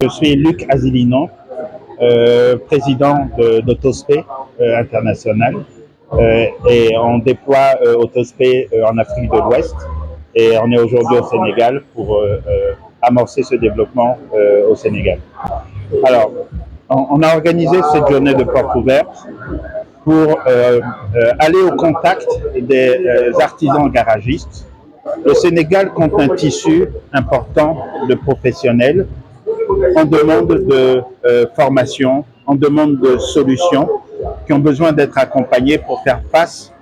Je suis Luc Azilinon, président d'Autospé International, et on déploie Autospé en Afrique de l'Ouest, et on est aujourd'hui au Sénégal pour amorcer ce développement au Sénégal. Alors, on a organisé cette journée de porte ouverte pour aller au contact des artisans garagistes. Le Sénégal compte un tissu important de professionnels. On demande de formation, on demande de solutions qui ont besoin d'être accompagnés pour faire face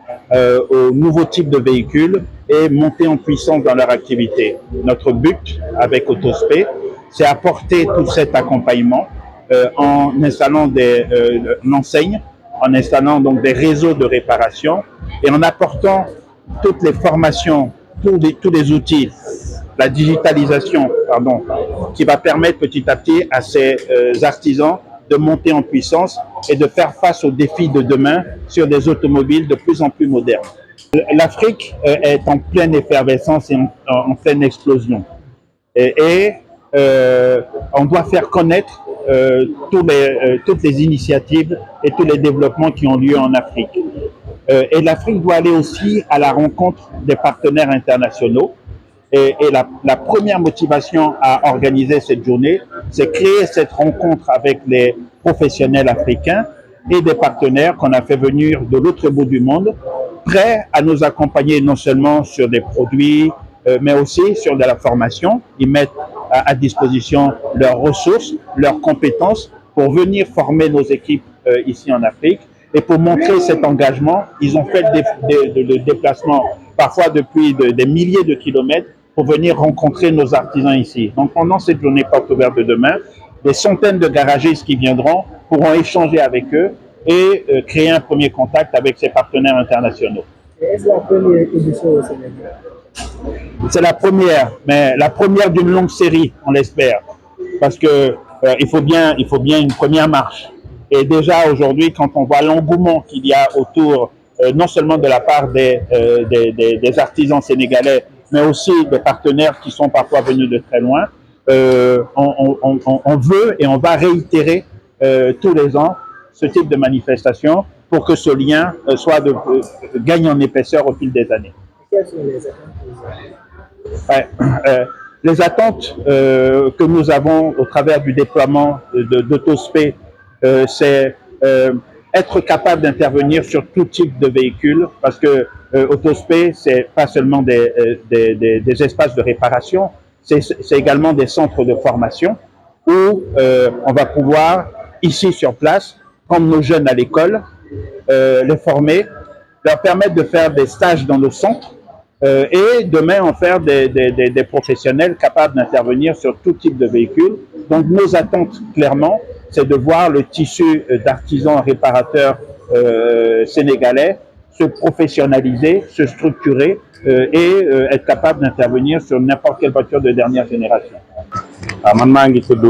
aux nouveaux types de véhicules et monter en puissance dans leur activité. Notre but avec Autospé, c'est apporter tout cet accompagnement en installant des enseignes, en installant donc des réseaux de réparation et en apportant toutes les formations, tous les outils, la digitalisation, qui va permettre petit à petit à ces artisans de monter en puissance et de faire face aux défis de demain sur des automobiles de plus en plus modernes. L'Afrique est en pleine effervescence et en pleine explosion. Et on doit faire connaître toutes les initiatives et tous les développements qui ont lieu en Afrique. Et l'Afrique doit aller aussi à la rencontre des partenaires internationaux. Et la première motivation à organiser cette journée, c'est créer cette rencontre avec les professionnels africains et des partenaires qu'on a fait venir de l'autre bout du monde, prêts à nous accompagner non seulement sur des produits, mais aussi sur de la formation. Ils mettent à disposition leurs ressources, leurs compétences pour venir former nos équipes ici en Afrique. Et pour montrer cet engagement, ils ont fait des déplacements, parfois depuis des milliers de kilomètres, pour venir rencontrer nos artisans ici. Donc pendant cette journée porte ouverte de demain, des centaines de garagistes qui viendront pourront échanger avec eux et créer un premier contact avec ces partenaires internationaux. Est-ce la première édition au Sénégal? C'est la première, mais la première d'une longue série, on l'espère, parce que il faut bien une première marche. Et déjà aujourd'hui, quand on voit l'engouement qu'il y a autour, non seulement de la part des artisans sénégalais, mais aussi des partenaires qui sont parfois venus de très loin, on veut et on va réitérer tous les ans ce type de manifestation pour que ce lien gagne en épaisseur au fil des années. Quelles sont les attentes? Les attentes que nous avons au travers du déploiement d'Autospé, c'est être capable d'intervenir sur tout type de véhicule, parce que Autospé, c'est pas seulement des espaces de réparation, c'est également des centres de formation où on va pouvoir, ici sur place, prendre nos jeunes à l'école, les former, leur permettre de faire des stages dans le centre, et demain en faire des professionnels capables d'intervenir sur tout type de véhicule. Donc nos attentes, clairement, c'est de voir le tissu d'artisans réparateurs sénégalais se professionnaliser, se structurer et être capable d'intervenir sur n'importe quelle voiture de dernière génération. Man maa ngi tudd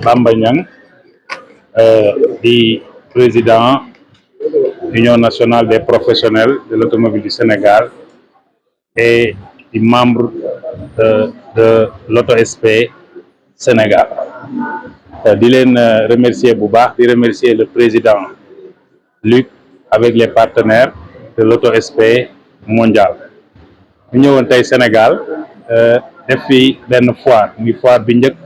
Bamba Niang di président Union nationale des professionnels de l'automobile du Sénégal et di membre de l'Autospé Sénégal. Di leen remercier bu baax, di remercier le président Luc avec les partenaires de l'Autospé mondial. Ñu ñëwoon tey Sénégal def fi benn foire, muy foire bi njëkk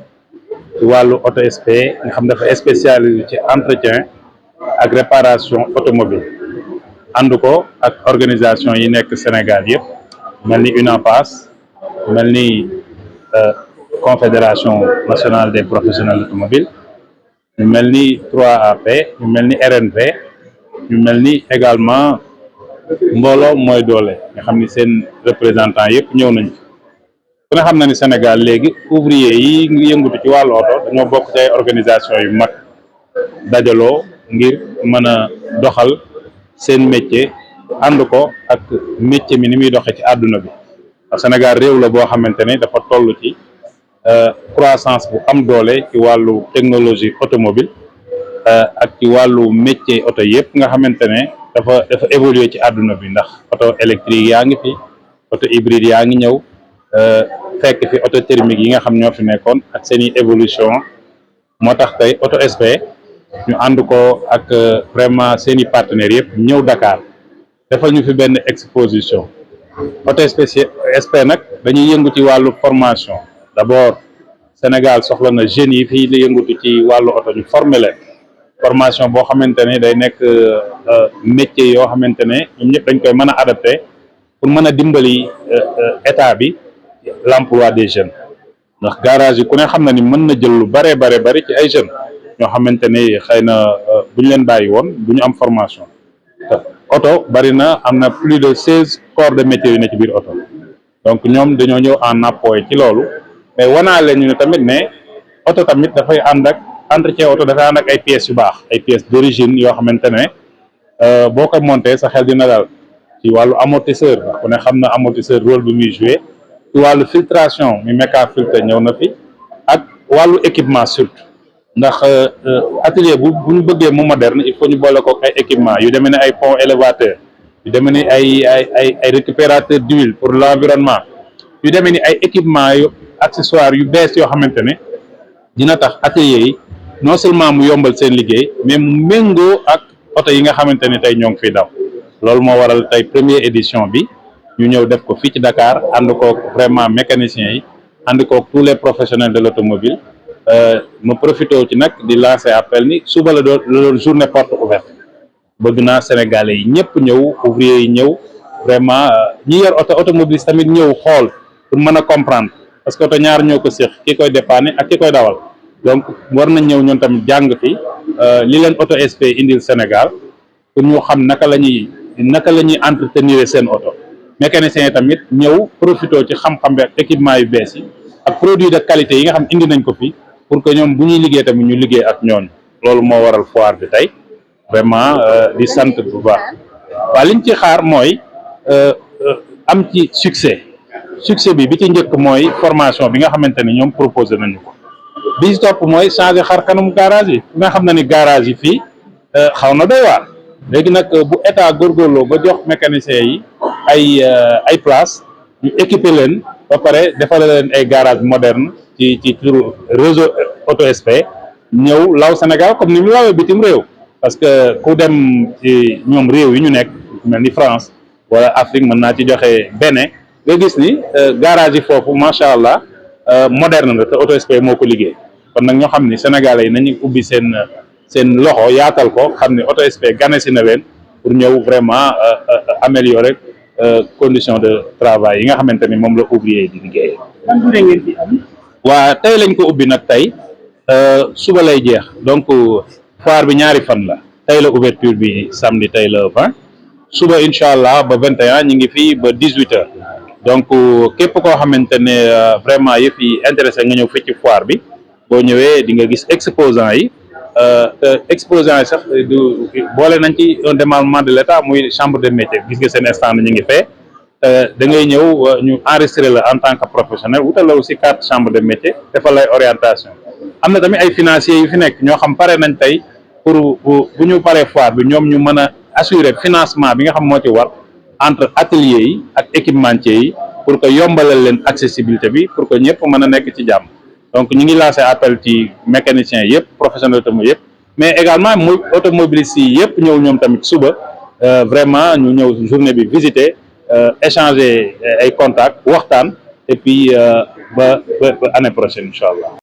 ci wàllu Autospé nga xam dafa spécialisé ci entretien ak réparation automobile. Ànd ko ak organisation yi nekk Sénégal yëpp, mel ni UNAPAS, mel ni Confédération nationale des professionnels automobiles, ñu mel ni 3AP, ñu mel ni RNV, ñu mel ni également mbooloo mooy doole nga xam ni seen représentant yëpp ñëw nañu. ku ne xam na ni Sénégal léegi ouvrier yi ngi yëngatu ci wàllu oto dañoo bokk ci ay organisation yu mag dajaloo ngir mën a doxal seen métier ànd ko ak métier mi ni muy doxee ci àdduna bi. Sénégal réew la boo xamante ne dafa toll ci croissance bu am doole ci wàllu technologie automobile ak ci wàllu métier oto yëpp nga xamante ne dafa évoluer ci àdduna bi, ndax oto électrique yaa ngi fi, oto hybride yaa ngi ñëw, fekk fi auto thermique yi nga xam ñoo fi nekkoon ak seeni évolution moo tax tey Auto SP ñu ànd ko ak vraiment seeni partenaires yëpp ñëw Dakar defal ñu fi benn exposition. Auto SP nag dañuy yëngu ci wàllu formation d'abord Sénégal soxla na jeunes yi fii la yëngutu ci wàllu oto ñu former leen formation boo xamante ne day nekk métier yoo xamante ne ñoom ñëpp dañ koy mën a adapté pour mën a dimbali état bi l'emploi des jeunes ndax garage yi ku ne xam na ni mën na jël lu bari ci ay jeunes ñoo xamante ni xëy na bu ñu leen bàyyi woon du ñu am formation te oto bari na am na plus de 16 corps de métier yu ne ci biir oto donc ñoom dañoo ñëw en appui ci loolu mais wanaale ñu ne tamit ne oto tamit dafay ànd ak entretien oto dafay ànd ak ay pièces yu baax ay pièces d'origine yoo xamante ne boo koy monté sa xel dina daal ci wàllu amortisseur ndax ku ne xam na amortisseur rôle bi muy joué ci wàllu filtration mi méca filtre ñëw na fi ak wàllu équipement surtout ndax atelier bu ñu bëggee mu moderne il faut ñu boole ko ay équipement yu demee ne ay pont élévateur yu demee ni ay récupérateur d'huile pour l'environnement yu demee ni ay équipement yu accessoires yu bees yoo xamante ne dina tax atelier yi non seulement mu yombal seen liggéey mais mu méngoo ak oto yi nga xamante ne tey ñoo ngi fiy daw loolu moo waral tey première édition bi ñu ñëw def ko fii ci Dakar ànd koog vraiment mécaniciens yi ànd koog tous les professionnels de l'automobile ma profité ci nag di lancer appel ni suba la doon journée porte ouverte bëgg naa Sénégalais yi ñëpp ñëw ouvrier yi ñëw vraiment ñi yor automobiliste tamit ñëw xool pour mën a comprendre parce que oto ñaar ñoo ko séq ki koy dépanner ak ki koy dawal donc war nañ ñëw ñoon tamit jàng fi li leen Auto SP indil Sénégal pour ñu xam naka la ñuy entretenir seen oto mécaniciens yi tamit ñëw profité ci xam-xam bi ak équipement yu bees yi ak produit de qualité yi nga xam indi nañ ko fi pour que ñoom bu ñuy liggéey tamit ñu liggéey ak ñooñu loolu moo waral foire bi tey vraiment di sant bu baax waaw liñ ci xaar mooy am ci succès bi ci njëkk mooy formation bi nga xamante ni ñoom proposé nañu ko bi ci topp mooy changer xar kanum garage yi nga xam na ni garage yi fii xaw na doy waar léegi nag bu état góorgóorloo ba jox mécaniciens yi ay place ñu équiper leen ba pare defal leen ay garage moderne ci turu réseau Auto SP ñëw law Sénégal comme ni mu lawee bitim réew parce que ku dem ci ñoom réew yi ñu nekk mel ni France wala Afrique mën naa ci joxe Bénin nga gis ni garage yi foofu macha allah moderne la te Auto SP moo ko liggéey kon nag ñoo xam ni sénégalais yi nañu ubbi seen loxo yaatal ko xam ne Auto SP gane si na leen pour ñëw vraiment améliorer condition de travail yi nga xamante ni moom la ouvrier yi di liggéey. waa tey lañ ko ubbi nag tey suba lay jeex donc foire bi ñaari fan la tey la ouverture bi samedi tey la 20 suba incha allah ba 21 ñu ngi fii ba 18h donc képp koo xamante ne vraiment yëf yi intéressé nga ñëw fii ci foire bi boo ñëwee di nga gis exposants yi exposants yi sax boole nañ ci un démembrement de l'État muy chambre de métier gis nga seen stand ñu ngi fee da ngay ñëw ñu enregistré la en tant que professionnel wutal la aussi carte chambre de métier defal lay orientation am na tamit ay financiers yu fi nekk ñoo xam pare nañ tey pour bu ñu paree foire bi ñoom ñu mën a assurer financement bi nga xam moo ci war entre ateliers yi ak équipementiers yi pour que yombalal leen accessibilité bi pour que ñëpp mën a nekk ci jàmm donc ñu ngi lancé appel ci mécaniciens yëpp professionnels automobile yëpp mais également muy automobilistes yi yëpp ñëw ñoom tamit suba vraiment ñu ñëw journée bi visiter échanger ay contacts waxtaan et puis ba année prochaine incha allah.